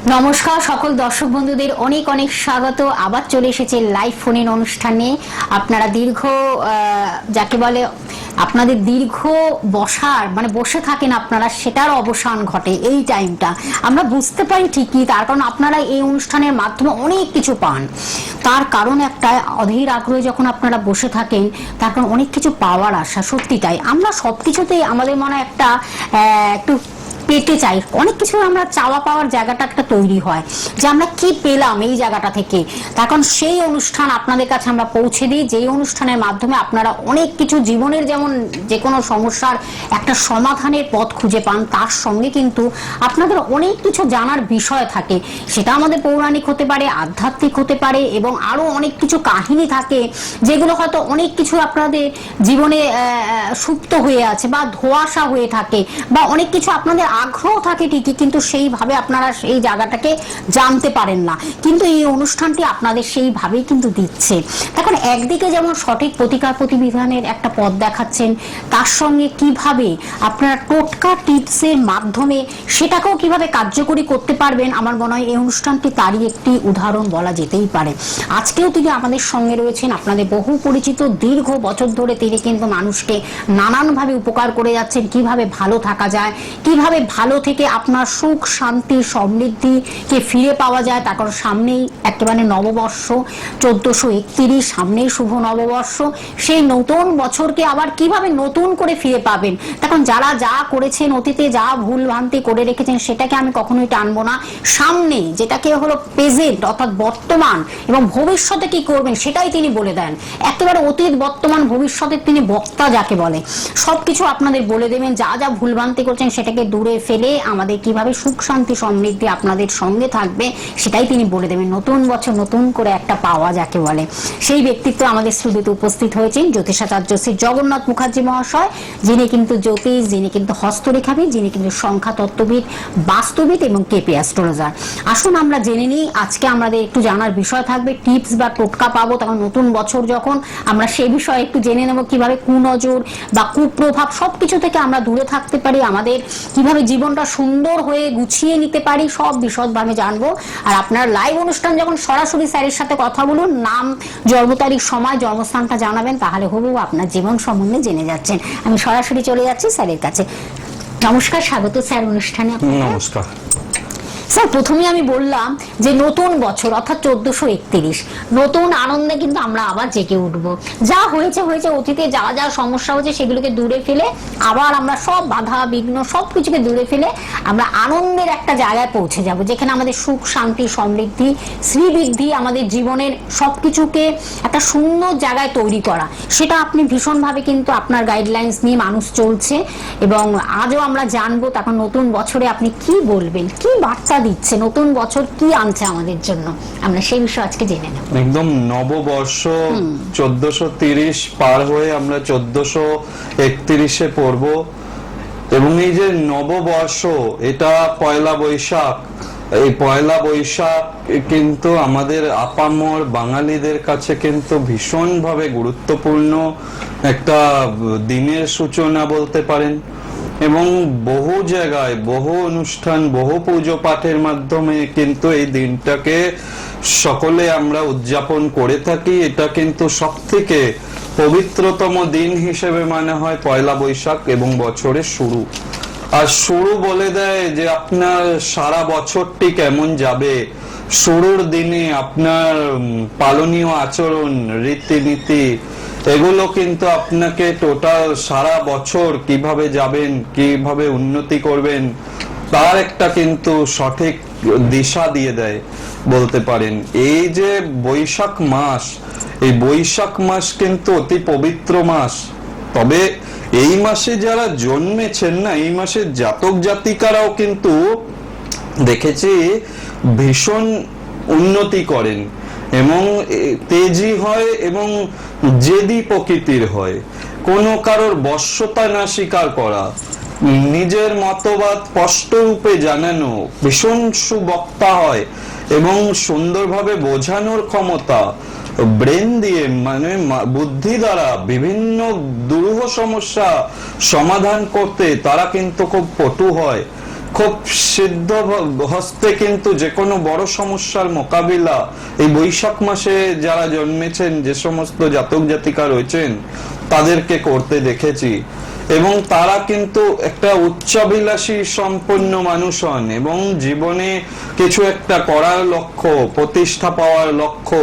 নমস্কার সকল দর্শক বন্ধুদের অনেক অনেক স্বাগত। আবার চলে এসেছে লাইভ ফোন ইন অনুষ্ঠানে। আপনারা দীর্ঘ যাকে বলে আপনাদের দীর্ঘ বসার মানে বসে থাকেন আপনারা, সেটার অবসান ঘটে এই টাইমটা। আমরা বুঝতে পারি ঠিকই, তার কারণ আপনারা এই অনুষ্ঠানের মাধ্যমে অনেক কিছু পান। তার কারণ একটা অধীর আগ্রহে যখন আপনারা বসে থাকেন, তার কারণ অনেক কিছু পাওয়ার আশা। সত্যি তাই, আমরা সবকিছুতেই আমাদের মনে একটা একটু পেতে চাই, অনেক কিছু আমরা চাওয়া পাওয়ার জায়গাটা একটা তৈরি হয় যে আমরা কি পেলাম এই জায়গাটা থেকে। তার কারণ সেই অনুষ্ঠান আপনাদের কাছে আমরা পৌঁছে দিই, যেই অনুষ্ঠানের মাধ্যমে আপনারা অনেক কিছু জীবনের যেমন যে কোনো সমস্যার একটা সমাধানের পথ খুঁজে পান, তার সঙ্গে কিন্তু আপনাদের অনেক কিছু জানার বিষয় থাকে। সেটা আমাদের পৌরাণিক হতে পারে, আধ্যাত্মিক হতে পারে, এবং আরো অনেক কিছু কাহিনী থাকে যেগুলো হয়তো অনেক কিছু আপনাদের জীবনে সুপ্ত হয়ে আছে বা ধোঁয়াশা হয়ে থাকে, বা অনেক কিছু আপনাদের আগ্রহ থাকে ঠিকই, কিন্তু সেইভাবে আপনারা সেই জায়গাটাকে জানতে পারেন না। কিন্তু এই অনুষ্ঠানটি আপনাদের সেইভাবেই কিন্তু দিচ্ছে। এখন একদিকে যেমন সঠিক প্রতিকার প্রতিবিধানের একটা পথ দেখাচ্ছেন, তার সঙ্গে কিভাবে আপনারা টোটকা টিপসের মাধ্যমে সেটাকেও কিভাবে কার্যকরী করতে পারবেন, আমার মনে হয় এই অনুষ্ঠানটি তারই একটি উদাহরণ বলা যেতেই পারে। আজকেও তিনি আমাদের সঙ্গে রয়েছেন, আপনাদের বহু পরিচিত, দীর্ঘ বছর ধরে তিনি কিন্তু মানুষকে নানানভাবে উপকার করে যাচ্ছেন। কিভাবে ভালো থাকা যায়, কিভাবে ভালো থেকে আপনার সুখ শান্তি সমৃদ্ধিকে ফিরে পাওয়া যায়। তারপর সামনেই একেবারে নববর্ষ 1431, সামনেই শুভ নববর্ষ। সেই নতুন বছরকে আবার কিভাবে নতুন করে ফিরে পাবেন। তখন যারা যা করেছেন অতীতে, যা ভুল ভ্রান্তি করে রেখেছেন, সেটাকে আমি কখনোই টানবো না। সামনে যেটাকে হলো প্রেজেন্ট অর্থাৎ বর্তমান, এবং ভবিষ্যতে কি করবেন সেটাই তিনি বলে দেন। একেবারে অতীত বর্তমান ভবিষ্যতের তিনি বক্তা যাকে বলে, সবকিছু আপনাদের বলে দেবেন। যা যা ভুল ভ্রান্তি করছেন সেটাকে দূরে ফেলে আমাদের কিভাবে সুখ শান্তি সমৃদ্ধি আপনাদের সঙ্গে থাকবে সেটাই তিনি বলে দেবেন। নতুন বছর নতুন করে একটা পাওয়া যাকে বলে, সেই ব্যক্তিত্ব আমাদের স্টুডিওতে উপস্থিত হয়েছেন জ্যোতিষাচার্য শ্রী জগন্নাথ মুখার্জি মহাশয়, যিনি কিন্তু জ্যোতিষ, যিনি কিন্তু হস্তরেখাবিদ, যিনি কিন্তু সংখ্যা তত্ত্ববিদ, বাস্তুবিদ এবং কেপি অ্যাস্ট্রোলজার। আসুন আমরা জেনে নিই। আজকে আমাদের একটু জানার বিষয় থাকবে টিপস বা টোটকা পাবো, তখন নতুন বছর যখন আমরা সেই বিষয়ে একটু জেনে নেব কিভাবে কুনজর বা কুপ্রভাব সবকিছু থেকে আমরা দূরে থাকতে পারি, আমাদের কিভাবে জীবনটা সুন্দর হয়ে গুছিয়ে নিতে পারি, সব বিশদভাবে জানবো। আর আপনার লাইভ অনুষ্ঠান যখন সরাসরি স্যারের সাথে কথা বলুন, নাম, জন্ম তারিখ, সময়, জন্মস্থানটা জানাবেন, তাহলে হুবহু আপনার জীবন সম্বন্ধে জেনে যাচ্ছেন। আমি সরাসরি চলে যাচ্ছি স্যারের কাছে। নমস্কার, স্বাগত স্যার অনুষ্ঠানে। নমস্কার স্যার, প্রথমে আমি বললাম যে নতুন বছর অর্থাৎ 1431, নতুন আনন্দে কিন্তু আমরা আবার জেগে উঠব। যা হয়েছে হয়েছে, অতীতে যা যা সমস্যা হয়েছে সেগুলোকে দূরে ফেলে আবার আমরা সব বাধা বিঘ্ন সবকিছুকে দূরে ফেলে আমরা আনন্দের একটা জায়গায় পৌঁছে যাব, যেখানে আমাদের সুখ শান্তি সমৃদ্ধি শ্রীবৃদ্ধি, আমাদের জীবনের সবকিছুকে একটা সুন্দর জায়গায় তৈরি করা, সেটা আপনি ভীষণভাবে কিন্তু আপনার গাইডলাইন্স নিয়ে মানুষ চলছে। এবং আজও আমরা জানবো তখন নতুন বছরে আপনি কি বলবেন, কি বার্তা দিচ্ছে, নতুন বছর কি আনছে আমাদের জন্য, আমরা সেই বিষয়ে আজকে জেনে নেব। একদম নববর্ষ 1430 পার হয়ে আমরা 1431-এ পড়ব, এবং এই যে নববর্ষ, এটা পয়লা বৈশাখ। এই পয়লা বৈশাখ কিন্তু আমাদের আপামর বাঙালিদের কাছে কিন্তু ভীষণভাবে গুরুত্বপূর্ণ একটা দিনের সূচনা বলতে পারেন। এবং বহু জায়গায় বহু অনুষ্ঠান, বহু পুজো পাঠের মাধ্যমে কিন্তু এই দিনটাকে সকলে আমরা উদযাপন করে থাকি। এটা কিন্তু সব থেকে পবিত্রতম দিন হিসেবে মানে হয় পয়লা বৈশাখ, এবং বছরের শুরু। আর শুরু বলে দেয় যে আপনার সারা বছরটি কেমন যাবে। শুরুর দিনে আপনার পালনীয় আচরণ, রীতিনীতি, এগুলো কিন্তু আপনাকে টোটাল সারা বছর কিভাবে যাবেন, কিভাবে উন্নতি করবেন, তার একটা কিন্তু সঠিক দিশা দিয়ে দেয় বলতে পারেন। এই যে বৈশাখ মাস, এই বৈশাখ মাস কিন্তু অতি পবিত্র মাস। তবে এই মাসে যারা জন্মেছেন না, এই মাসে জাতক জাতিকারাও কিন্তু দেখেছি ভীষণ উন্নতি করেন, এবং তেজি হয়, এবং জেদি প্রকৃতির হয়। কোনো কারোর বশ্যতা না স্বীকার করা, নিজের মতবাদ স্পষ্ট রূপে জানানো, ভীষণ সুবক্তা হয়, এবং সুন্দরভাবে বোঝানোর ক্ষমতা, ব্রেন দিয়ে মানে বুদ্ধি দ্বারা বিভিন্ন দুরূহ সমস্যা সমাধান করতে তারা কিন্তু খুব পটু হয়। খুব সিদ্ধ হস্তে কিন্তু যে কোনো বড় সমস্যার মোকাবিলা এই বৈশাখ মাসে যারা জন্মেছেন, যে সমস্ত জাতক জাতিকা রয়েছেন, তাদেরকে করতে দেখেছি। এবং তারা কিন্তু একটা উচ্চাভিলাষী সম্পন্ন মানুষ হন এবং জীবনে কিছু একটা করার লক্ষ্য, প্রতিষ্ঠা পাওয়ার লক্ষ্য,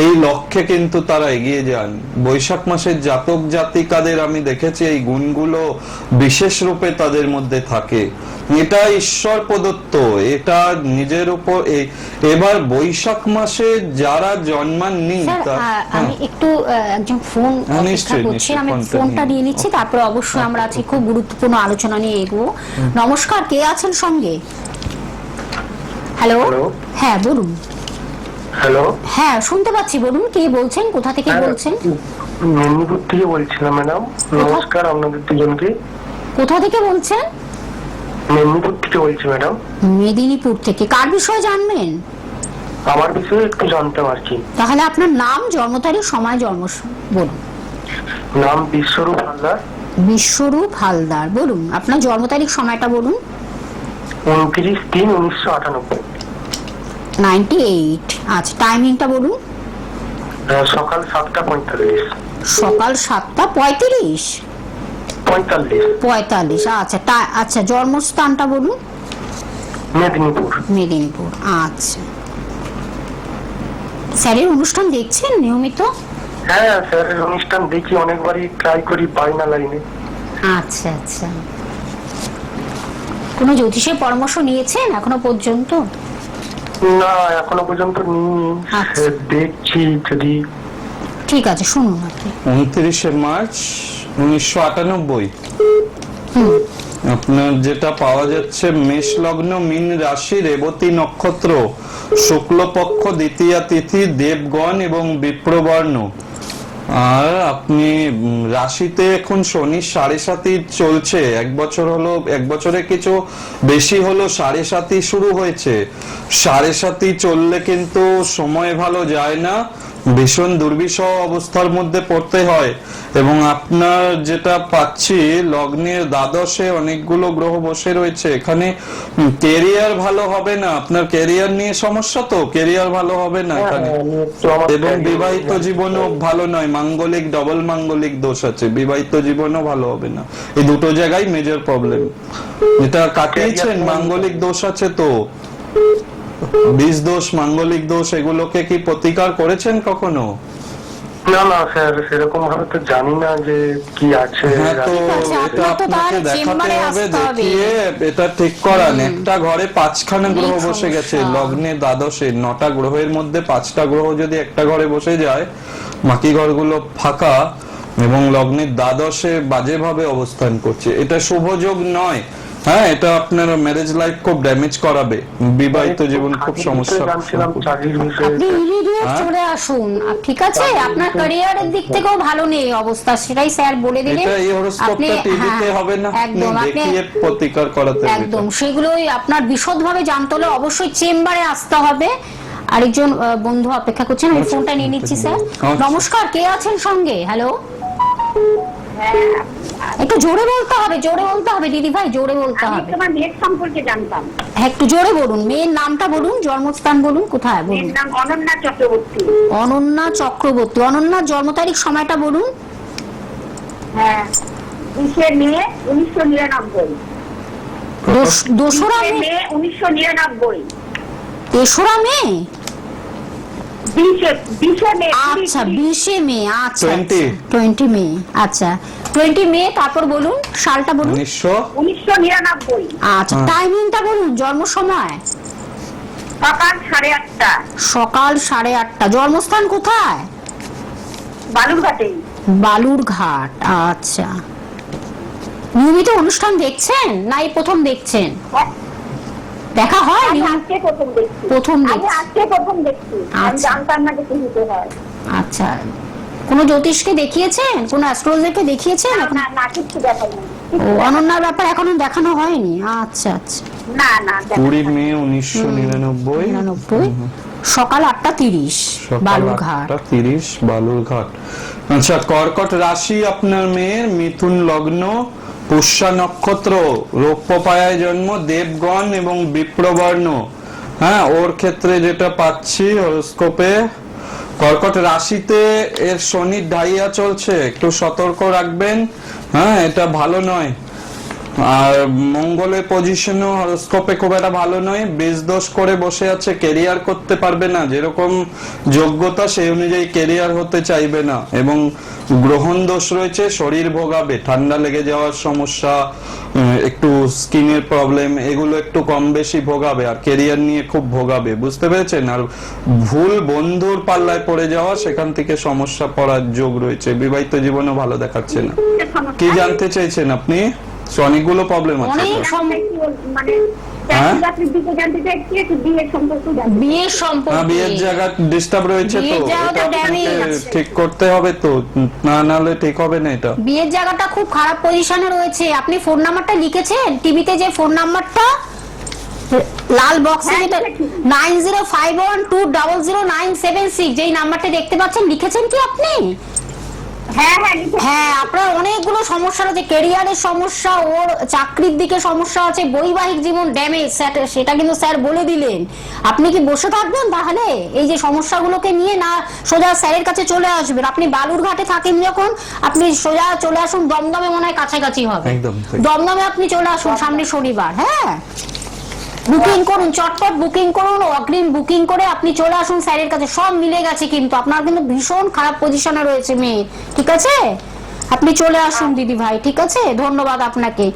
এই লক্ষ্যে কিন্তু তারা এগিয়ে যান। বৈশাখ মাসের জাতক জাতিকাদের আমি দেখেছি এই গুণগুলো বিশেষ রূপে তাদের মধ্যে থাকে। এটা ঈশ্বর প্রদত্ত, এটা নিজের উপর। এবার বৈশাখ মাসে যারা জন্মাননি, আমি একটু একজন ফোন অপেক্ষা করছি, আমি ফোনটা নিয়ে নিচ্ছি, তারপরে অবশ্যই আমরা আজকে খুব গুরুত্বপূর্ণ আলোচনা নিয়ে এগোবো। নমস্কার, কে আছেন সঙ্গে? হ্যালো, হ্যাঁ বলুন। হ্যালো, হ্যাঁ শুনতে পাচ্ছি, বলুন কে বলছেন, কোথা থেকে বলছেন? মেদিনীপুর থেকে বলছিলাম ম্যাডাম। নমস্কার আপনাদের দুজনকে। কোথা থেকে বলছেন? মেদিনীপুর থেকে বলছি ম্যাডাম। মেদিনীপুর থেকে কার বিষয়ে জানবেন? আমার বিষয়ে একটু জানতাম আর কি। তাহলে আপনার নাম, জন্ম তারিখ, সময়, জন্ম বলুন। নাম বিশ্বরূপ হালদার। বিশ্বরূপ হালদার, বলুন আপনার জন্ম তারিখ, সময়টা বলুন। 29/3/1998। 98। আচ্ছা, টাইমিংটা বলুন। সকাল 7:45। সকাল 7:35। 45। আচ্ছা, আচ্ছা জন্মস্থানটা বলুন। মেদিনীপুর। মেদিনীপুর, আচ্ছা। স্যারের অনুষ্ঠান দেখছেন নিয়মিত? হ্যাঁ স্যারের অনুষ্ঠান দেখি, অনেকবারই ট্রাই করি, পাই না লাইনে। আচ্ছা আচ্ছা। কোনো জ্যোতিষের পরামর্শ নিয়েছেন এখনো পর্যন্ত? না, এখনো পর্যন্ত নিইনি। আচ্ছা। দেখছি যদি। ঠিক আছে, শুনুন আপনি। 29 মার্চ 1998 আপনার যেটা পাওয়া যাচ্ছে, মেষ লগ্ন, মীন রাশি, রেবতী নক্ষত্র, শুক্লপক্ষ, দ্বিতীয়া তিথি, দেবগণ এবং বিপ্রবর্ণ। আর আপনি রাশিতে এখন শনি 7.5 চলছে, 1 বছর হলো, 1 বছরে কিছু বেশি হলো 7.5 শুরু হয়েছে। 7.5 চললে কিন্তু সময় ভালো যায় না, ভীষণ দুর্বিষহ অবস্থার মধ্যে পড়তে হয়। এবং আপনার যেটা পাচ্ছি, লগ্নের দ্বাদশে অনেকগুলো গ্রহ বসে রয়েছে, এখানে কেরিয়ার ভালো হবে না। আপনার কেরিয়ার নিয়ে সমস্যা, তো কেরিয়ার ভালো হবে না এখানে। এবং বিবাহিত জীবনও ভালো নয়, মাঙ্গলিক, ডবল মাঙ্গলিক দোষ আছে, বিবাহিত জীবনও ভালো হবে না। এই দুটো জায়গায় মেজর প্রবলেম। এটা কাটিয়েছেন, মাঙ্গলিক দোষ আছে তো, বীজ দোষ, মাঙ্গলিক দোষ, এগুলোকে কি প্রতিকার করেছেন কখনো? না না স্যার, সেরকম ভাবে তো জানি না যে কি আছে। হ্যাঁ, তো এটা আপনাকে দেখাতে হবে, দেখিয়ে এটা ঠিক করান। একটা ঘরে 5খানা গ্রহ বসে গেছে, লগ্নে দ্বাদশে 9টা গ্রহের মধ্যে 5টা গ্রহ যদি একটা ঘরে বসে যায়, বাকি ঘরগুলো ফাঁকা এবং লগ্নের দ্বাদশে বাজেভাবে অবস্থান করছে, এটা শুভযোগ নয়। হ্যাঁ, এটা আপনার ম্যারেজ লাইফ খুব ড্যামেজ করাবে, বিবাহিত জীবন খুব সমস্যা। আপনি ইমিডিয়েট চলে আসুন, ঠিক আছে? আপনার ক্যারিয়ারের দিক থেকেও ভালো নেই অবস্থা, সেটাই স্যার বলে দিলেন। এটা এই হরোস্কোপটা টিভিতে হবে না, একদম দেখিয়ে প্রতিকার করাতে হবে। একদম, সেগুলোই আপনার বিশদভাবে জানতে হলে অবশ্যই চেম্বারে আসতে হবে। আরেকজন বন্ধু অপেক্ষা করছেন, আমি ফোনটা নিয়ে নিচ্ছি। স্যার নমস্কার, কে আছেন সঙ্গে? হ্যালো, একটু জোরে বলতে হবে, জোরে বলতে হবে দিদি ভাই, জোরে বলতে হবে। তোমার মেয়ের সম্পর্কে জানতাম। একটু জোরে বলুন, মেয়ের নামটা বলুন, জন্মস্থান বলুন, কোথায় বলুন। মেয়ের নাম অনন্যা চক্রবর্তী। অনন্যা চক্রবর্তী। অনন্যার জন্ম তারিখ, সময়টা বলুন। হ্যাঁ, 20 মে 1999। দোসরা মে 1999। তেসরা মে? 20 মে। আচ্ছা, 20 মে। আচ্ছা, 20 মে। আচ্ছা, 20 মে। তারপর বলুন সালটা বলুন। 1999। আচ্ছা, টাইমিংটা বলুন, জন্ম সময়। সকাল 8:30। সকাল 8:30। জন্মস্থান কোথায়? বালুরঘাটে। বালুরঘাট, আচ্ছা। নিয়মিত অনুষ্ঠান দেখছেন না এই প্রথম দেখছেন? দেখা হয়? আজকে প্রথম দেখছি। আজকে প্রথম দেখছি, আমি জানতাম না যে কিনতে হয়। আচ্ছা, কোন জ্যোতিষকে দেখিয়েছেন, কোন অ্যাস্ট্রোলজারকে দেখিয়েছেন? না না, কিছু দেখাইনি। ও, অনন্যার ব্যাপার এখনো দেখানো হয়নি। আচ্ছা আচ্ছা। না না, 20 মে 1999। সকাল 8:30, বালুরঘাট। 8:30 বালুরঘাট। আচ্ছা, কর্কট রাশি আপনার মেয়ের, মিথুন লগ্ন, পুষ্যা নক্ষত্র, রৌপ্য পায়ায় জন্ম, দেবগণ এবং বিপ্রবর্ণ। হ্যাঁ, ওর ক্ষেত্রে যেটা পাচ্ছি হরোস্কোপে, কর্কট রাশিতে এর শনির ঢাইয়া চলছে, একটু সতর্ক রাখবেন। হ্যাঁ, এটা ভালো নয়। আর মঙ্গলের পজিশনও হরোস্কোপে খুব একটা ভালো নয়, বেশ দোষ করে বসে আছে, ক্যারিয়ার করতে পারবে না, যেরকম যোগ্যতা সেই অনুযায়ী ক্যারিয়ার হতে চাইবে না। এবং গ্রহণ দোষ রয়েছে, শরীর ভোগাবে, ঠান্ডা লেগে যাওয়ার সমস্যা, একটু স্কিনের প্রবলেম, এগুলো একটু কম বেশি ভোগাবে, আর ক্যারিয়ার নিয়ে খুব ভোগাবে, বুঝতে পেরেছেন? আর ভুল বন্ধুর পাল্লায় পড়ে যাওয়া, সেখান থেকে সমস্যা পড়ার যোগ রয়েছে। বিবাহিত জীবনও ভালো দেখাচ্ছে না। কি জানতে চাইছেন আপনি? অনেকগুলো প্রবলেম আছে। মানে হ্যাঁ? চাকরির দিকে জানতে চাইছি, একটু বিয়ের সম্পর্ক জানতে চাই। বিয়ের সম্পর্কে বিয়ের জায়গা ডিস্টার্ব রয়েছে, তো বিয়ের জায়গাটা এটা আপনাকে damage আছে। ঠিক করতে হবে, তো না নাহলে ঠিক হবে না এটা। বিয়ের জায়গাটা খুব খারাপ পজিশনে রয়েছে। আপনি ফোন নাম্বারটা লিখেছেন টিভিতে, যে ফোন নাম্বারটা লাল বক্সে, যেটা 9051200976, যেই নাম্বারটা দেখতে পাচ্ছেন, লিখেছেন কি আপনি? হ্যাঁ হ্যাঁ লিখে- হ্যাঁ, আপনার অনেকগুলো সমস্যা আছে, ক্যারিয়ারের সমস্যা, ওর চাকরির দিকে সমস্যা আছে, বৈবাহিক জীবন ড্যামেজ, সেটা কিন্তু স্যার বলে দিলেন। আপনি কি বসে থাকবেন তাহলে এই যে সমস্যাগুলোকে নিয়ে? না সোজা স্যারের কাছে চলে আসবেন? আপনি বালুরঘাটে থাকেন যখন, আপনি সোজা চলে আসুন দমদমে, মনে হয় কাছাকাছি হবে। একদম ঠিক। দমদমে আপনি চলে আসুন সামনে শনিবার। হ্যাঁ, বুকিং করুন, চটপট বুকিং করুন, অগ্রিম বুকিং করে আপনি চলে আসুন স্যারের কাছে। সব মিলে গেছে, কিন্তু আপনার কিন্তু ভীষণ খারাপ পজিশনে রয়েছে মেয়ে, ঠিক আছে? আপনি চলে আসুন দিদি ভাই, ঠিক আছে? ধন্যবাদ আপনাকে।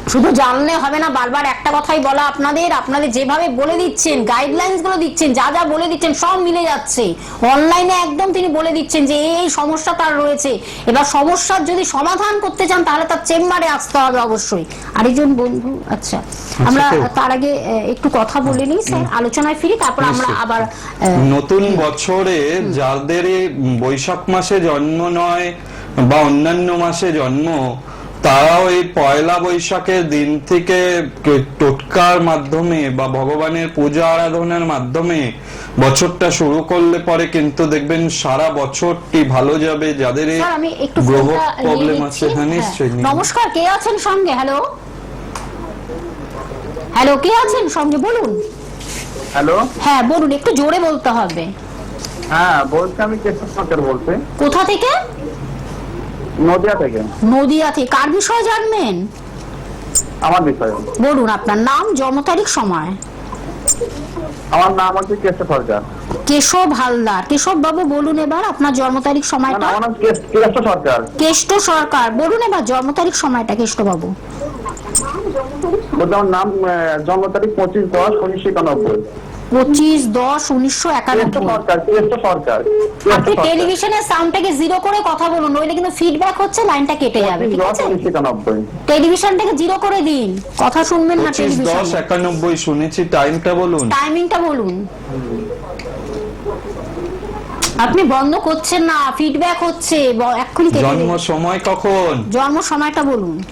শুধু জানলে হবে না, বারবার একটা কথাই বলা আপনাদের, আপনাদের যেভাবে বলে দিচ্ছেন, গাইডলাইন্স গুলো দিচ্ছেন, যা যা বলে দিচ্ছেন সব মিলে যাচ্ছে। অনলাইনে একদম তিনি বলে দিচ্ছেন যে এই সমস্যা তার রয়েছে। এবার সমস্যার যদি সমাধান করতে চান তাহলে তার চেম্বারে আসতে হবে অবশ্যই। আরেকজন বন্ধু, আচ্ছা আমরা তো। তার আগে একটু কথা বলে নিই স্যার, আলোচনায় ফিরি, তারপর আমরা আবার নতুন বছরে যাদের এই বৈশাখ মাসে জন্ম নয় বা অন্যান্য মাসে জন্ম, তারাও এই পয়লা বৈশাখের দিন থেকে টোটকার মাধ্যমে বা ভগবানের পূজা আরাধনার মাধ্যমে বছরটা শুরু করলে পরে কিন্তু দেখবেন সারা বছরটি ভালো যাবে। যাদের এই স্যার আমি একটু গ্রহ ফোনটা নিয়ে প্রবলেম নিচ্ছি। আছে, হ্যাঁ নিশ্চয়ই নিন। নমস্কার, কে আছেন সঙ্গে? হ্যালো হ্যালো, কে আছেন সঙ্গে বলুন? হ্যালো, হ্যাঁ বলুন, একটু জোরে বলতে হবে। হ্যাঁ বলছি, আমি কেশব সরকার বলছি, কোথা থেকে? নদিয়া থেকে। নদিয়া থেকে। কার বিষয়ে জানবেন? আমার বিষয়ে, বলুন আপনার নাম, জন্ম তারিখ, সময়। আমার নাম হচ্ছে কেশব সরকার। কেশব হালদার। কেশব বাবু বলুন এবার আপনার জন্ম তারিখ, সময়টা। আমার নাম কেশব সরকার। কেষ্ট সরকার, বলুন এবার জন্ম তারিখ, সময়টা কেষ্ট বাবু। বলছি আমার নাম, জন্ম তারিখ 25/10/1991। 25/10/1991। সরকার, কেশব সরকার। আপনি টেলিভিশনের সাউন্ডটাকে জিরো করে কথা বলুন, নইলে কিন্তু ফিডব্যাক হচ্ছে, লাইনটা কেটে যাবে, ঠিক আছে? 25/10/1991। টেলিভিশনটাকে জিরো করে দিন, কথা শুনবেন না টেলিভিশনে। 25/10/91 শুনেছি, টাইমটা বলুন। টাইমিংটা বলুন। আপনি বন্ধ করছেন না, ফিডব্যাক হচ্ছে, এক্ষুনি কেটে জন্ম দিন। সময় কখন? জন্ম সময়টা বলুন।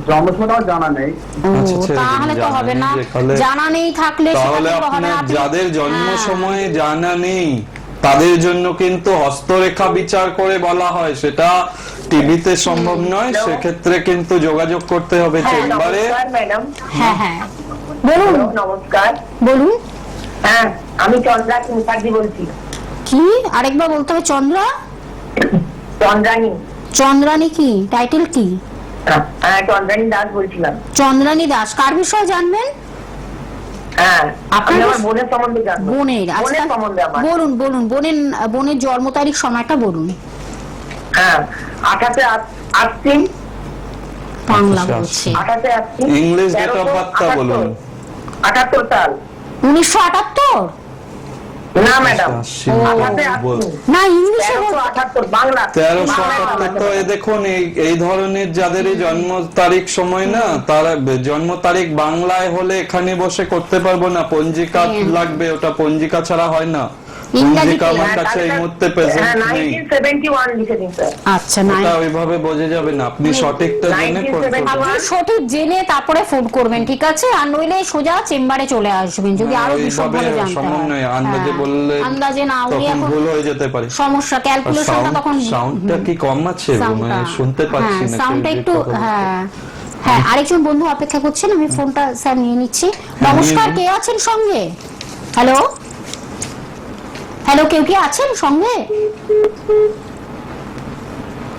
জন্ম সময় আমার জানা নেই। আচ্ছা, ছেড়ে দিন, তাহলে তো জানা হবে নেই না, যেখানে। জানা নেই থাকলে সেটা তাহলে কিন্তু হবে না। আপনার আপনি- যাদের জন্ম হ্যাঁ। সময়ে জানা নেই তাদের জন্য কিন্তু হস্তরেখা বিচার করে বলা হয়, সেটা টিভিতে সম্ভব নয়। সেক্ষেত্রে কিন্তু যোগাযোগ করতে হবে চেম্বারে। ম্যাডাম, হ্যাঁ হ্যাঁ বলুন, নমস্কার। বলুন। হ্যাঁ, আমি চন্দ্রানী মুখার্জি বলছি। কি আরেকবার বলতে হবে? চন্দ্রা? চন্দ্রানী, চন্দ্রানী কি টাইটেল কি? হ্যাঁ চন্দ্রানী দাস বলছিলাম। চন্দ্রানী দাস। কার বিষয়ে জানবেন? হ্যাঁ, আপনার আমি আমার বোনের সম্বন্ধে জানবো। বোনের। আচ্ছা বোনের সম্বন্ধে আমার। বলুন বলুন, বোনের জন্ম তারিখ, সময়টা বলুন। হ্যাঁ, 28/8 বাংলা আচ্ছা, বলছে। 28/8 ইংলিশ ডেট অফ বার্থটা বলুন। 78 সাল। 1978? না ম্যাডাম, আশি, 28/8 না, ইংলিশে বল- 1378 বাংলা। 1378। তো এই দেখুন, এই ধরনের যাদের এই জন্ম তারিখ সময় না, তারা জন্ম তারিখ বাংলায় হলে এখানে বসে করতে পারবো না, পঞ্জিকা লাগবে, ওটা পঞ্জিকা ছাড়া হয় না। ইংরাজিতে পঞ্জিকা আমার কাছে এই মুহূর্তে প্রেজেন্ট নেই। 1971 লিখে দিন স্যার। আচ্ছা এটা ওইভাবে বোঝা যাবে না, আপনি সঠিকটা জেনে ফোন করবেন। আপনি সঠিক জেনে তারপরে ফোন করবেন, ঠিক আছে? আর নইলে সোজা চেম্বারে চলে আসবেন যদি আরো বিশদভাবে জানতে সম্ভব হয়। নয়, আন্দাজে বললে আন্দাজে না উনি তখন এখন ভুল হয়ে যেতে পারে। সমস্যা, ক্যালকুলেশনটা তখন সাউন্ডটা কি কম আছে, মানে শুনতে পাচ্ছি না। সাউন্ডটা একটু হ্যাঁ আরেকজন বন্ধু অপেক্ষা করছেন, আমি ফোনটা স্যার নিয়ে নিচ্ছি। নমস্কার, কে আছেন সঙ্গে? হ্যালো হ্যালো, কেউ কি আছেন সঙ্গে?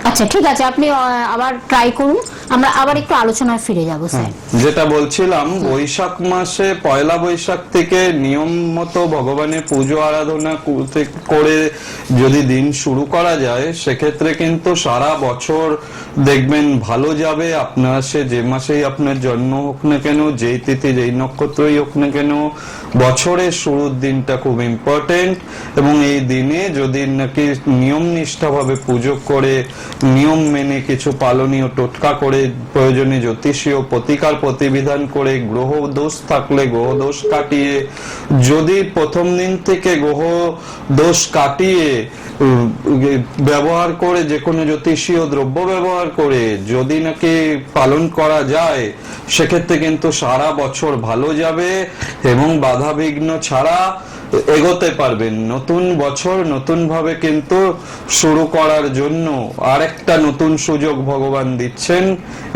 আচ্ছা ঠিক আছে, আপনি আবার ট্রাই করুন, আমরা আবার একটু আলোচনায় ফিরে যাব স্যার। যেটা বলছিলাম, বৈশাখ মাসে পয়লা বৈশাখ থেকে নিয়ম মতো ভগবানের পুজো আরাধনা করে যদি দিন শুরু করা যায়, সেক্ষেত্রে কিন্তু সারা বছর দেখবেন ভালো যাবে। আপনার সে যে মাসেই আপনার জন্ম হোক না কেন, যেই তিথি যেই নক্ষত্রই হোক না কেন, বছরের শুরুর দিনটা খুব ইম্পর্টেন্ট। এবং এই দিনে যদি নাকি নিয়ম নিষ্ঠাভাবে পুজো করে, নিয়ম মেনে কিছু পালনীয় টোটকা করে, প্রয়োজনে জ্যোতিষীয় প্রতিকার প্রতিবিধান করে, গ্রহ দোষ থাকলে গ্রহ দোষ কাটিয়ে, যদি প্রথম দিন থেকে গ্রহ দোষ কাটিয়ে ব্যবহার করে, যে কোনো জ্যোতিষীয় দ্রব্য ব্যবহার করে যদি নাকি পালন করা যায়, সেক্ষেত্রে কিন্তু সারা বছর ভালো যাবে এবং বাধা বিঘ্ন ছাড়া এগোতে পারবেন। নতুন বছর নতুন ভাবে কিন্তু শুরু করার জন্য আরেকটা নতুন সুযোগ ভগবান দিচ্ছেন,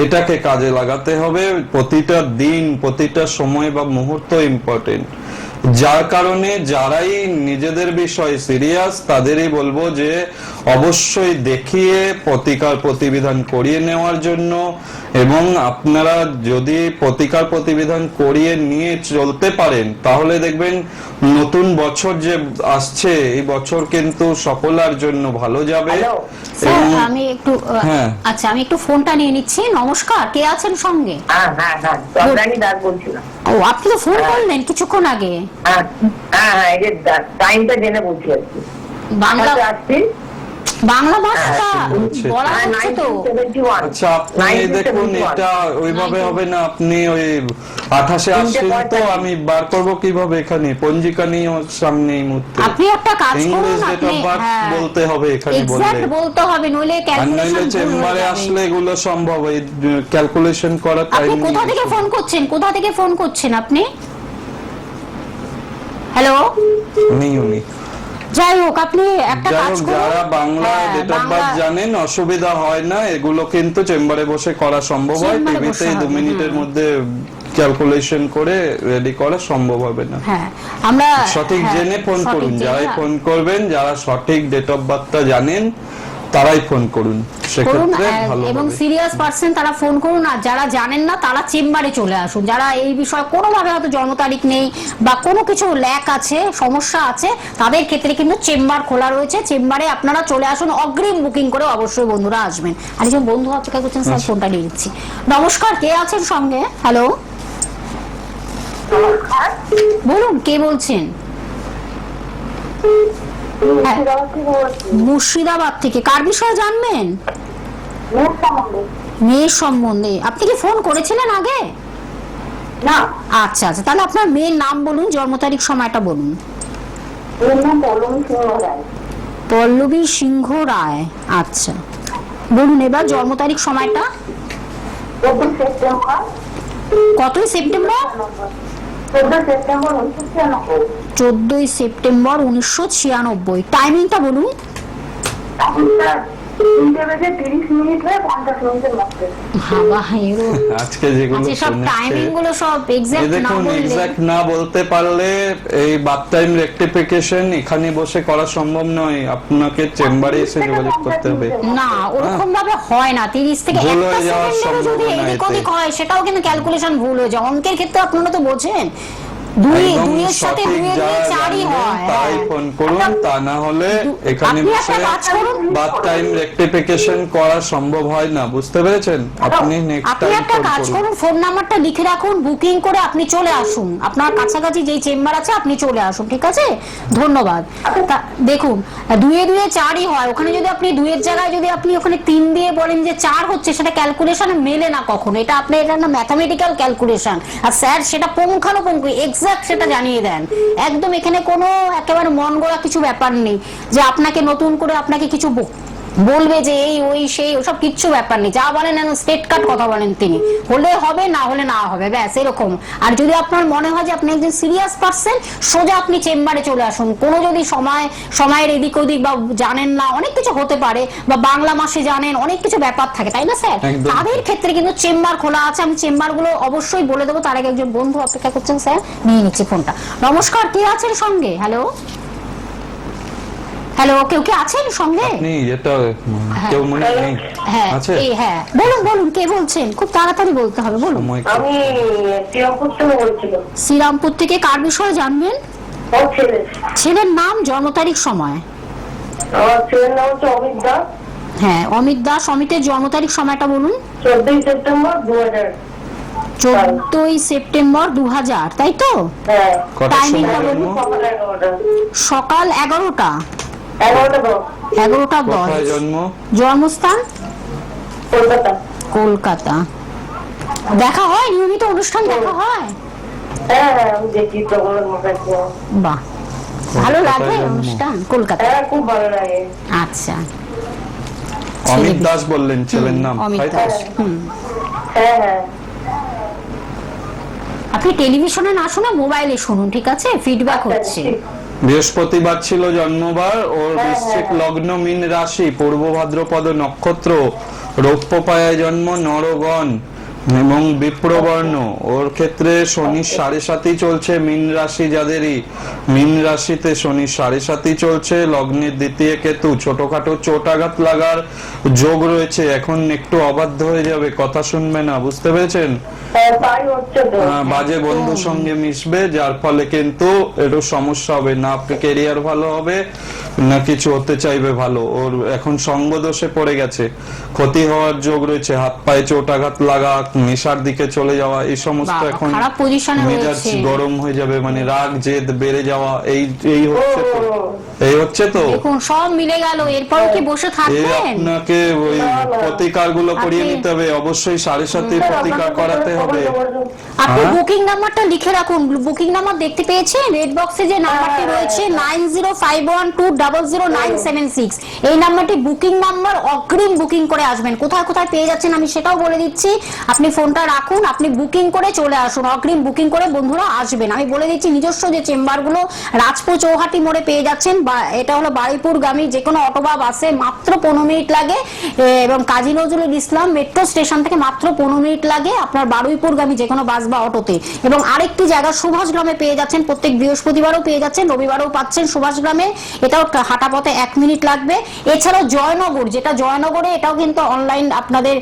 এটাকে কাজে লাগাতে হবে। প্রতিটা দিন, প্রতিটা সময় বা মুহূর্ত ইম্পর্টেন্ট। যার কারণে যারাই নিজেদের বিষয় সিরিয়াস, তাদেরই বলবো যে অবশ্যই দেখিয়ে প্রতিকার প্রতিবিধান করিয়ে নেওয়ার জন্য। এবং আপনারা যদি প্রতিকার প্রতিবিধান করিয়ে নিয়ে চলতে পারেন, তাহলে দেখবেন নতুন বছর যে আসছে, এই বছর কিন্তু সকলের জন্য ভালো যাবে। স্যার আমি একটু আচ্ছা আমি একটু ফোনটা নিয়ে নিচ্ছি। নমস্কার, কে আছেন সঙ্গে? হ্যাঁ চন্দ্রানী দাস বলছিলাম। ও, আপনি তো ফোন করলেন কিছুক্ষণ আগে। হ্যাঁ এই যে টাইমটা জেনে বলছি আর কি। বাংলা আসছি বাংলা ভাষা বলা হচ্ছে তো। 1971। আচ্ছা, আপনি দেখুন এটা ওইভাবে হবে না। আপনি ওই 28-এ আসছেন তো, আমি বার করব কিভাবে? এখানে পঞ্জিকা নিয়ে আমার সামনে এই মুহূর্তে আপনি একটা কাজ করুন, ইংলিশ ডেট অফ বার্থ বলতে হবে এখানে, বললে এক্সাক্ট বলতে হবে, নইলে আর ক্যালকুলেশন নইলে চেম্বারে আসলে এগুলো সম্ভব, এই ক্যালকুলেশন করা টাইম আপনি কোথা থেকে ফোন করছেন? কোথা থেকে ফোন করছেন আপনি? হ্যালো, উনি যাই হোক, আপনি একটা কাজ করুন, যারা বাংলা ডেট অফ বার্থ জানেন, অসুবিধা হয় না, এগুলো কিন্তু চেম্বারে বসে করা সম্ভব হয়। টিভিতে 2 মিনিটের মধ্যে ক্যালকুলেশন করে রেডি করা সম্ভব হবে না। হ্যাঁ আমরা সঠিক জেনে ফোন করুন। যারাই ফোন করবেন, যারা সঠিক ডেট অফ বার্থটা জানেন, তারাই ফোন করুন, সেক্ষেত্রে ভালো এবং হবে। সিরিয়াস পার্সন তারা ফোন করুন, আর যারা জানেন না তারা চেম্বারে চলে আসুন। যারা এই বিষয়ে কোনোভাবে হয়তো জন্ম তারিখ নেই বা কোনো কিছু ল্যাক আছে, সমস্যা আছে, তাদের ক্ষেত্রে কিন্তু চেম্বার খোলা রয়েছে। চেম্বারে আপনারা চলে আসুন, অগ্রিম বুকিং করে অবশ্যই বন্ধুরা আসবেন। আর একজন বন্ধু অপেক্ষা করছেন, স্যার ফোনটা নিয়ে নিচ্ছি। নমস্কার, কে আছেন সঙ্গে? হ্যালো, বলুন কে বলছেন? মুর্শিদাবাদ থেকে। কার বিষয়ে জানবেন? মেয়ের সম্বন্ধে। আপনি কি ফোন করেছিলেন আগে? না। আচ্ছা আচ্ছা, তাহলে আপনার মেয়ের নাম বলুন, জন্ম তারিখ, সময়টা বলুন। পল্লবী সিংহ রায়। আচ্ছা বলুন এবার জন্ম তারিখ, সময়টা। 14 সেপ্টেম্বর 14 সেপ্টেম্বর 1996। টাইমিংটা বলুন। 3:30 আজকে যেগুলো সব টাইমিং গুলো সব এক্সাক্ট না দেখুন, বললে, এক্সাক্ট না বলতে পারলে এই বার্থ টাইম রেকটিফিকেশন এখানে বসে করা সম্ভব নয়, আপনাকে চেম্বারে এসে যোগাযোগ করতে হবে। না ওরকম ভাবে হয় না। 30 থেকে ভুল একটা হয়ে যাওয়ার সেকেন্ডেরও যদি সম্ভাবনা এদিক এতে। ওদিক হয়, সেটাও কিন্তু ক্যালকুলেশন ভুল হয়ে যায়। অঙ্কের ক্ষেত্রে আপনারা তো বোঝেন, দুইয়ের সাথে দুইয়ের দিয়ে 4ই হয়। তাই ফোন করুন, তা না হলে এখানে আপনি বসে একটা কাজ করুন, বার্থ টাইম রেকটিফিকেশন করা সম্ভব হয় না, বুঝতে পেরেছেন? আপনি নেক্সট আপনি টাইম একটা ফোন কাজ করুন। করুন, ফোন নাম্বারটা লিখে রাখুন, বুকিং করে আপনি চলে আসুন। আপনার কাছাকাছি যেই চেম্বার আছে আপনি চলে আসুন, ঠিক আছে? ধন্যবাদ। দেখুন, 2 4ই হয়। ওখানে যদি আপনি 2-এর জায়গায় যদি আপনি ওখানে 3 দিয়ে বলেন যে 4 হচ্ছে, সেটা ক্যালকুলেশনে মেলে না কখনো। এটা আপনার এটা না ম্যাথমেটিক্যাল ক্যালকুলেশন, আর স্যার সেটা পুঙ্খানুপুঙ্খ এক্সাক্ট সেটা জানিয়ে দেন। একদম এখানে কোনো একেবারে মন গড়া কিছু ব্যাপার নেই যে আপনাকে নতুন করে আপনাকে কিছু বলবে যে এই ওই সেই ওসব কিচ্ছু ব্যাপার নেই। যা বলেন স্ট্রেট কাট কথা বলেন তিনি, হলে হবে না হলে না হবে, ব্যাস এরকম। আর যদি আপনার মনে হয় যে আপনি একজন সিরিয়াস পারসন, সোজা আপনি চেম্বারে চলে আসুন। কোনো যদি সময়ের এদিক ওদিক বা জানেন না, অনেক কিছু হতে পারে, বা বাংলা মাসে জানেন, অনেক কিছু ব্যাপার থাকে, তাই না স্যার? একদম। তাদের ক্ষেত্রে কিন্তু চেম্বার খোলা আছে, আমি চেম্বারগুলো অবশ্যই বলে দেবো। তার আগে একজন বন্ধু অপেক্ষা করছেন, স্যার নিয়ে নিচ্ছি ফোনটা। নমস্কার, কে আছেন সঙ্গে? হ্যালো হ্যালো, কেউ কি আছেন সঙ্গে? আপনি এটা কেউ মনে নেই হ্যাঁ আছে? হ্যাঁ বলুন বলুন, কে বলছেন? খুব তাড়াতাড়ি বলতে হবে, বলুন। সময় আমি শ্রীরামপুর থেকে বলছিলাম। শ্রীরামপুর থেকে কার বিষয়ে জানবেন? ওর ছেলে, ছেলের নাম, জন্ম তারিখ, সময়? আমার ছেলের নাম হচ্ছে অমিত দাস। হ্যাঁ, অমিত দাস। অমিতের জন্ম তারিখ, সময়টা বলুন। 14ই সেপ্টেম্বর 2000। 14ই সেপ্টেম্বর 2000, তাই তো? হ্যাঁ, কটার টাইমিংটা সময় বলুন। জন্ম? সকাল 11টা। সকাল 11টা 11টা 10। 11টা 10। কোথায় জন্ম? জন্মস্থান? কলকাতা। কলকাতা। দেখা হয় নিয়মিত? অনুষ্ঠান দেখা হয়? হ্যাঁ হ্যাঁ, আমি দেখি তখন মোবাইল। বাহ, ভালো লাগে কলকাতায় জন্ম। অনুষ্ঠান কলকাতা? হ্যাঁ, খুব ভালো লাগে। আচ্ছা, অমিত দাস বললেন ছেলের নাম, অমিত তাই তো? দাস। হ্যাঁ হ্যাঁ। আপনি টেলিভিশনে না শুনে মোবাইলে শুনুন, ঠিক আছে? ফিডব্যাক হচ্ছে। বৃহস্পতিবার ছিল জন্মবার ওর। বৃশ্চিক লগ্ন, মীন রাশি, পূর্ব ভাদ্রপদ নক্ষত্র, রৌপ্য পায়ায় জন্ম, নরগণ এবং বিপ্রবর্ণ। ওর ক্ষেত্রে শনি 7.5 চলছে। মীন রাশি যাদেরই, মীন রাশিতে শনি 7.5 চলছে। লগ্নের দ্বিতীয় কেতু, ছোটখাটো চোট আঘাত লাগার যোগ রয়েছে। এখন একটু অবাধ্য হয়ে যাবে, কথা শুনবে না, বুঝতে পেরেছেন? হ্যাঁ, তাই হচ্ছে তো। বাজে বন্ধুর সঙ্গে মিশবে, যার ফলে কিন্তু একটু সমস্যা হবে না। আপনার কেরিয়ার ভালো হবে না কিছু হতে চাইবে ভালো। ওর এখন সঙ্গ দোষে পড়ে গেছে, ক্ষতি হওয়ার যোগ রয়েছে। হাত পায়ে চোট আঘাত লাগা, নেশার দিকে চলে যাওয়া, এই সমস্ত বাবা, এখন খারাপ পজিশনে মেজাজ রয়েছে। গরম হয়ে যাবে, মানে রাগ জেদ বেড়ে যাওয়া, এই এই হচ্ছে তো, এই হচ্ছে তো। দেখুন সব মিলে গেল, এরপরও কি বসে এই থাকবেন? আপনাকে ওই প্রতিকার গুলো করিয়ে নিতে হবে, অবশ্যই 7.5 প্রতিকার করাতে হবে। আপনি হ্যাঁ? বুকিং নাম্বারটা লিখে রাখুন। বুকিং নাম্বার দেখতে পেয়েছেন? রেড বক্সে যে নাম্বারটি রয়েছে 9051200976, এই নাম্বারটি বুকিং নাম্বার। অগ্রিম বুকিং করে আসবেন। কোথায় কোথায় পেয়ে যাচ্ছেন আমি সেটাও বলে দিচ্ছি। আপনি ফোনটা রাখুন, আপনি বুকিং করে চলে আসুন, অগ্রিম বুকিং করে বন্ধুরা আসবেন। আমি বলে দিচ্ছি নিজস্ব যে চেম্বারগুলো রাজপুর চৌহাটি মোড়ে পেয়ে যাচ্ছেন, বা এটা হলো বারুইপুর গামী যে কোনো অটো বা বাসে মাত্র 15 মিনিট লাগে, এবং কাজী নজরুল ইসলাম মেট্রো স্টেশন থেকে মাত্র 15 মিনিট লাগে আপনার বারুইপুর গামী যে কোনো বাস বা অটোতে। এবং আরেকটি জায়গা সুভাষগ্রামে পেয়ে যাচ্ছেন, প্রত্যেক বৃহস্পতিবারও পেয়ে যাচ্ছেন, রবিবারও পাচ্ছেন সুভাষগ্রামে, এটাও হাঁটা পথে 1 মিনিট লাগবে। এছাড়াও জয়নগর, যেটা জয়নগরে, এটাও কিন্তু অনলাইন আপনাদের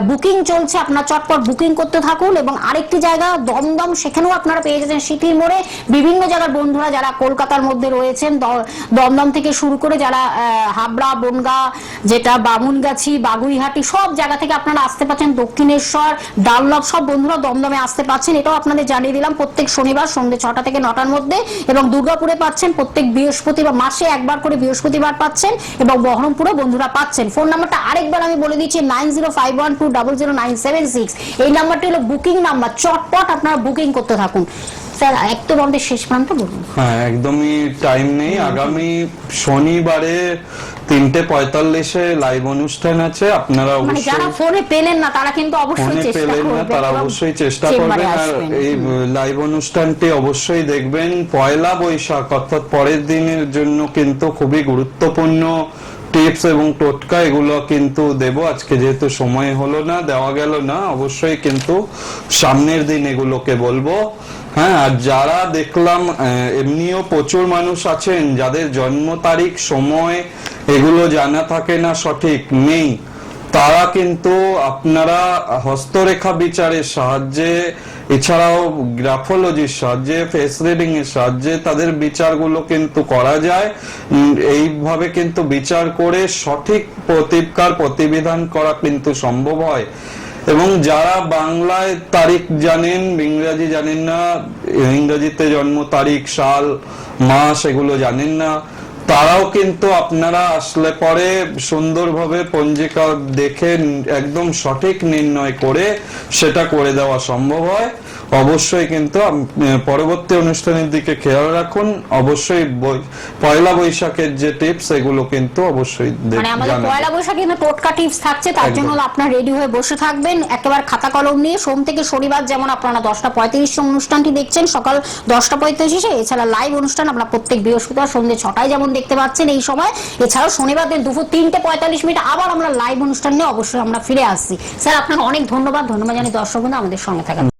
বুকিং চলছে, আপনার চটপট বুকিং করতে থাকুন। এবং আরেকটি জায়গা দমদম, সেখানেও আপনারা পেয়ে যাচ্ছেন সিটির মোড়ে। বিভিন্ন জায়গার বন্ধুরা যারা কলকাতার মধ্যে রয়েছেন, দমদম থেকে শুরু করে যারা হাবড়া, বনগাঁ, যেটা বামুনগাছি, বাগুইহাটি, সব জায়গা থেকে আপনারা আসতে পারছেন। দক্ষিণেশ্বর, ডানলপ, সব বন্ধুরা দমদমে আসতে পারছেন। এটাও আপনাদের জানিয়ে দিলাম, প্রত্যেক শনিবার সন্ধ্যে 6টা থেকে 9টার মধ্যে। এবং দুর্গাপুরে পাচ্ছেন প্রত্যেক বৃহস্পতিবার, মাসে একবার করে বৃহস্পতিবার পাচ্ছেন। এবং বহরমপুরে বন্ধুরা পাচ্ছেন। ফোন নাম্বারটা আরেকবার আমি বলে দিচ্ছি, 9051200976। এই নাম্বারটি হলো বুকিং নাম্বার। চটপট আপনারা বুকিং করতে থাকুন। স্যার একদম আমাদের শেষ প্রান্ত বলুন। হ্যাঁ, একদমই টাইম নেই। আগামী শনিবারে 3:45-এ লাইভ অনুষ্ঠান আছে। আপনারা মানে অবশ্যই, যারা ফোনে পেলেন না তারা কিন্তু অবশ্যই ফোনে চেষ্টা পেলেন না করবেন, তারা এবং অবশ্যই চেষ্টা চেম্বারে করবেন। আর আসবেন। এই লাইভ অনুষ্ঠানটি অবশ্যই দেখবেন। পয়লা বৈশাখ অর্থাৎ পরের দিনের জন্য কিন্তু খুবই গুরুত্বপূর্ণ টিপস এবং টোটকা এগুলো কিন্তু দেব। আজকে যেহেতু সময় হলো না, দেওয়া গেল না, অবশ্যই কিন্তু সামনের দিন এগুলোকে বলবো। হ্যাঁ, আর যারা দেখলাম এমনিও প্রচুর মানুষ আছেন যাদের জন্ম তারিখ, সময় এগুলো জানা থাকে না, সঠিক নেই, তারা কিন্তু আপনারা হস্তরেখা বিচারের সাহায্যে, এছাড়াও গ্রাফোলজির সাহায্যে, ফেস রিডিং এর সাহায্যে তাদের বিচারগুলো কিন্তু করা যায়। এইভাবে কিন্তু বিচার করে সঠিক প্রতিবিধান করা কিন্তু সম্ভব হয়। এবং যারা বাংলায় তারিখ জানেন, ইংরাজি জানেন না, ইংরাজিতে জন্ম তারিখ, সাল, মাস এগুলো জানেন না, তারাও কিন্তু আপনারা আসলে পরে সুন্দরভাবে পঞ্জিকা দেখে একদম সঠিক নির্ণয় করে সেটা করে দেওয়া সম্ভব হয়। অবশ্যই কিন্তু পরবর্তী অনুষ্ঠানের দিকে খেয়াল রাখুন। অবশ্যই পয়লা বৈশাখের যে টিপস এগুলো কিন্তু অবশ্যই মানে আমাদের পয়লা বৈশাখে কিন্তু টোটকা টিপস থাকছে, তার জন্য আপনারা রেডি হয়ে বসে থাকবেন একেবারে খাতা কলম নিয়ে। সোম থেকে শনিবার যেমন আপনারা 10:35 অনুষ্ঠানটি দেখছেন সকাল 10:35, এছাড়া লাইভ অনুষ্ঠান আপনারা প্রত্যেক বৃহস্পতিবার সন্ধ্যে 6টায় যেমন দেখতে পাচ্ছেন এই সময়। এছাড়াও শনিবার দিন দুপুর 3:45 আবার আমরা লাইভ অনুষ্ঠান নিয়ে অবশ্যই আমরা ফিরে আসছি। স্যার আপনাকে অনেক ধন্যবাদ জানাই দর্শক বন্ধু আমাদের সঙ্গে থাকার জন্য।